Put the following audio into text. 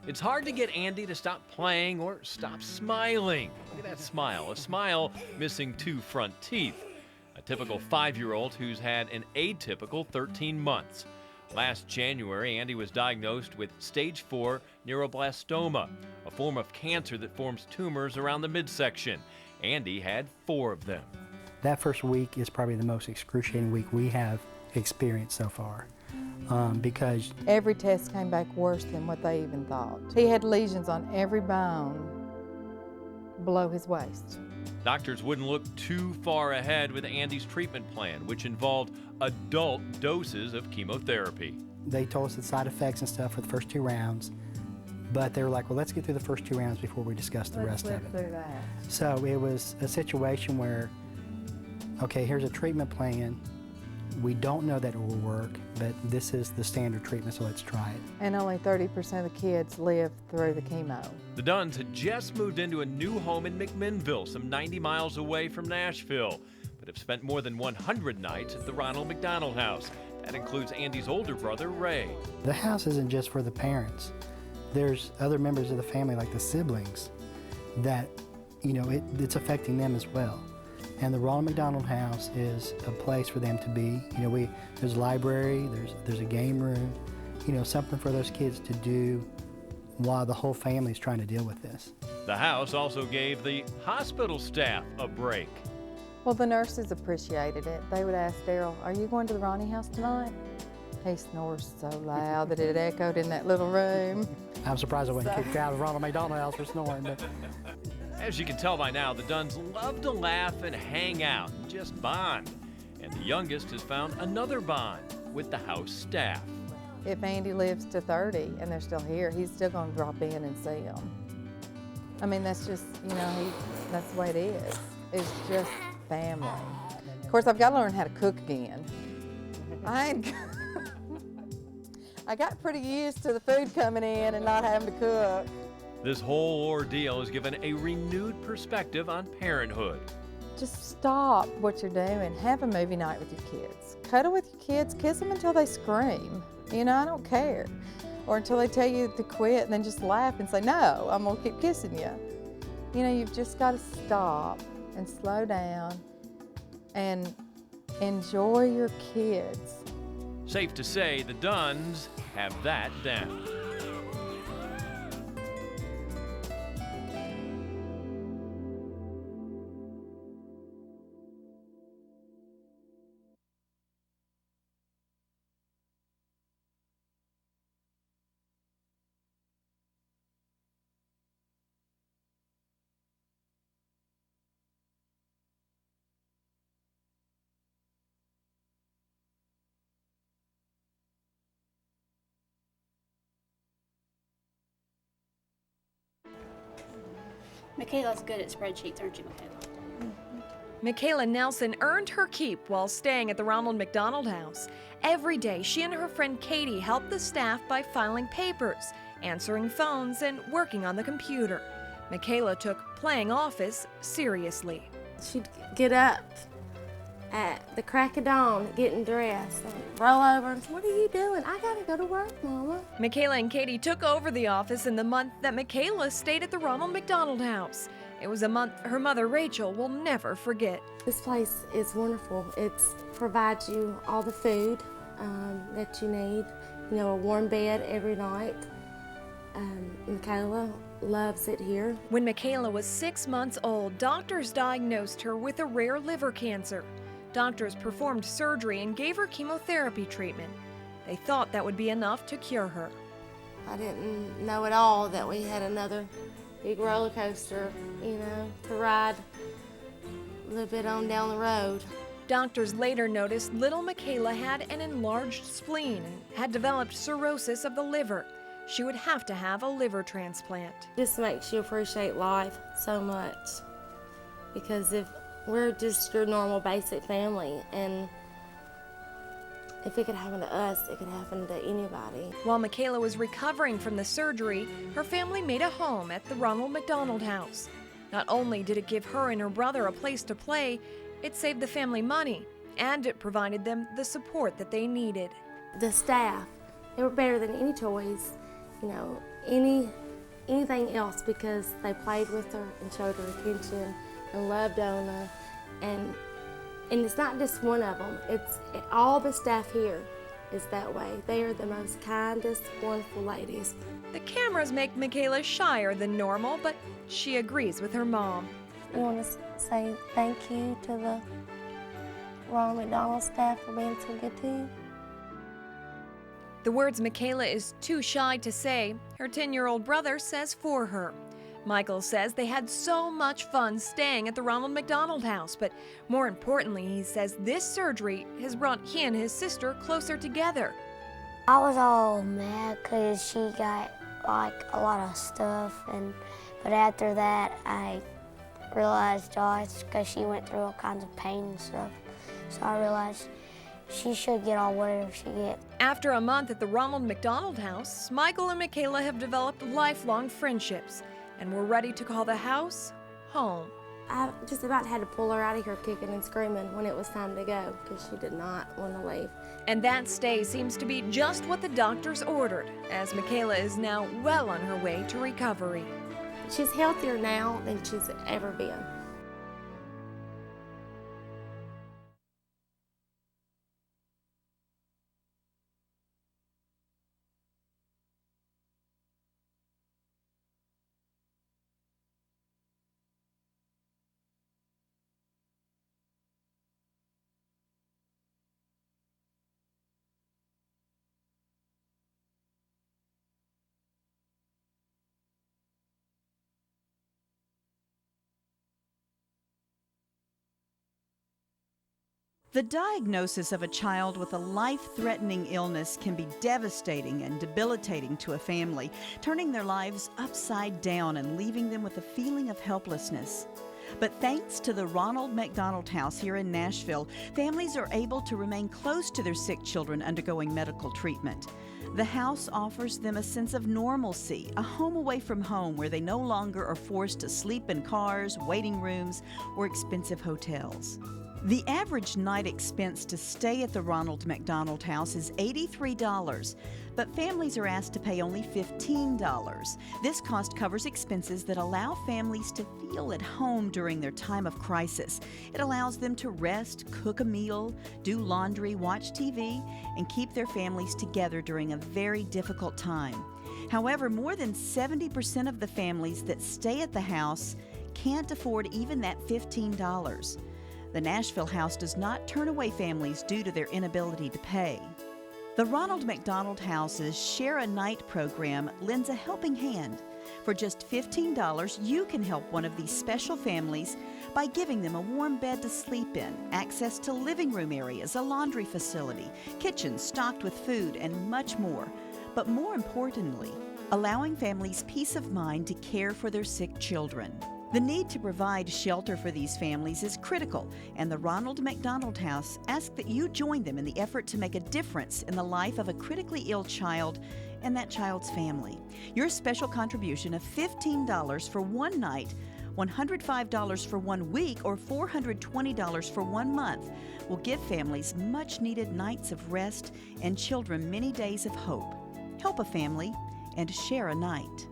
It's hard to get Andy to stop playing or stop smiling. Look at that smile. A smile missing 2 front teeth. A typical 5-year-old who's had an atypical 13 months. Last January, Andy was diagnosed with stage 4 neuroblastoma, a form of cancer that forms tumors around the midsection. Andy had 4 of them. That first week is probably the most excruciating week we have experienced so far. Because every test came back worse than what they even thought. He had lesions on every bone below his waist. Doctors wouldn't look too far ahead with Andy's treatment plan, which involved adult doses of chemotherapy. They told us the side effects and stuff for the first 2 rounds, but they were like, well, let's get through the first 2 rounds before we discuss the rest of it. Through that. So it was a situation where, okay, here's a treatment plan. We don't know that it will work, but this is the standard treatment, so let's try it. And only 30% of the kids live through the chemo. The Dunns had just moved into a new home in McMinnville, some 90 miles away from Nashville, but have spent more than 100 nights at the Ronald McDonald House. That includes Andy's older brother, Ray. The house isn't just for the parents. There's other members of the family, like the siblings, that, it's affecting them as well. And the Ronald McDonald House is a place for them to be. There's a library, there's a game room, something for those kids to do while the whole family is trying to deal with this. The house also gave the hospital staff a break. Well, the nurses appreciated it. They would ask Daryl, are you going to the Ronnie house tonight? He snores so loud that it echoed in that little room. I'm surprised I wasn't kicked out of Ronald McDonald House for snoring. But as you can tell by now, the Dunns love to laugh and hang out and just bond. And the youngest has found another bond with the house staff. If Andy lives to 30 and they're still here, he's still going to drop in and see them. I mean, that's just, that's the way it is. It's just family. Of course, I've got to learn how to cook again. I got pretty used to the food coming in and not having to cook. This whole ordeal has given a renewed perspective on parenthood. Just stop what you're doing. Have a movie night with your kids. Cuddle with your kids. Kiss them until they scream. I don't care. Or until they tell you to quit, and then just laugh and say, no, I'm going to keep kissing you. You've just got to stop and slow down and enjoy your kids. Safe to say the Dunns have that down. Michaela's good at spreadsheets, aren't you, Michaela? Michaela Nelson earned her keep while staying at the Ronald McDonald House. Every day, she and her friend Katie helped the staff by filing papers, answering phones, and working on the computer. Michaela took playing office seriously. She'd get up at the crack of dawn, getting dressed, and roll over and say, what are you doing? I gotta go to work, Mama. Michaela and Katie took over the office in the month that Michaela stayed at the Ronald McDonald House. It was a month her mother, Rachel, will never forget. This place is wonderful. It provides you all the food that you need, a warm bed every night. Michaela loves it here. When Michaela was 6 months old, doctors diagnosed her with a rare liver cancer. Doctors performed surgery and gave her chemotherapy treatment. They thought that would be enough to cure her. I didn't know at all that we had another big roller coaster, to ride a little bit on down the road. Doctors later noticed little Michaela had an enlarged spleen and had developed cirrhosis of the liver. She would have to have a liver transplant. Just makes you appreciate life so much, because if we're just your normal basic family, and if it could happen to us, it could happen to anybody. While Michaela was recovering from the surgery, her family made a home at the Ronald McDonald House. Not only did it give her and her brother a place to play, it saved the family money, and it provided them the support that they needed. The staff, they were better than any toys. anything else because they played with her and showed her attention and loved on her. And it's not just one of them. All the staff here is that way. They are the most kindest, wonderful ladies. The cameras make Michaela shyer than normal, but she agrees with her mom. I want to say thank you to the Ronald McDonald staff for being so good to you. The words Michaela is too shy to say, her 10-year-old brother says for her. Michael says they had so much fun staying at the Ronald McDonald House, but more importantly, he says this surgery has brought he and his sister closer together. I was all mad because she got like a lot of stuff, but after that I realized it's because she went through all kinds of pain and stuff. So I realized she should get all whatever she gets. After a month at the Ronald McDonald House, Michael and Michaela have developed lifelong friendships and were ready to call the house home. I just about had to pull her out of here kicking and screaming when it was time to go because she did not want to leave. And that stay seems to be just what the doctors ordered, as Michaela is now well on her way to recovery. She's healthier now than she's ever been. The diagnosis of a child with a life-threatening illness can be devastating and debilitating to a family, turning their lives upside down and leaving them with a feeling of helplessness. But thanks to the Ronald McDonald House here in Nashville, families are able to remain close to their sick children undergoing medical treatment. The house offers them a sense of normalcy, a home away from home where they no longer are forced to sleep in cars, waiting rooms, or expensive hotels. The average night expense to stay at the Ronald McDonald House is $83, but families are asked to pay only $15. This cost covers expenses that allow families to feel at home during their time of crisis. It allows them to rest, cook a meal, do laundry, watch TV, and keep their families together during a very difficult time. However, more than 70% of the families that stay at the house can't afford even that $15. The Nashville House does not turn away families due to their inability to pay. The Ronald McDonald House's Share a Night program lends a helping hand. For just $15, you can help one of these special families by giving them a warm bed to sleep in, access to living room areas, a laundry facility, kitchens stocked with food, and much more. But more importantly, allowing families peace of mind to care for their sick children. The need to provide shelter for these families is critical, and the Ronald McDonald House asks that you join them in the effort to make a difference in the life of a critically ill child and that child's family. Your special contribution of $15 for one night, $105 for 1 week, or $420 for 1 month will give families much-needed nights of rest and children many days of hope. Help a family and share a night.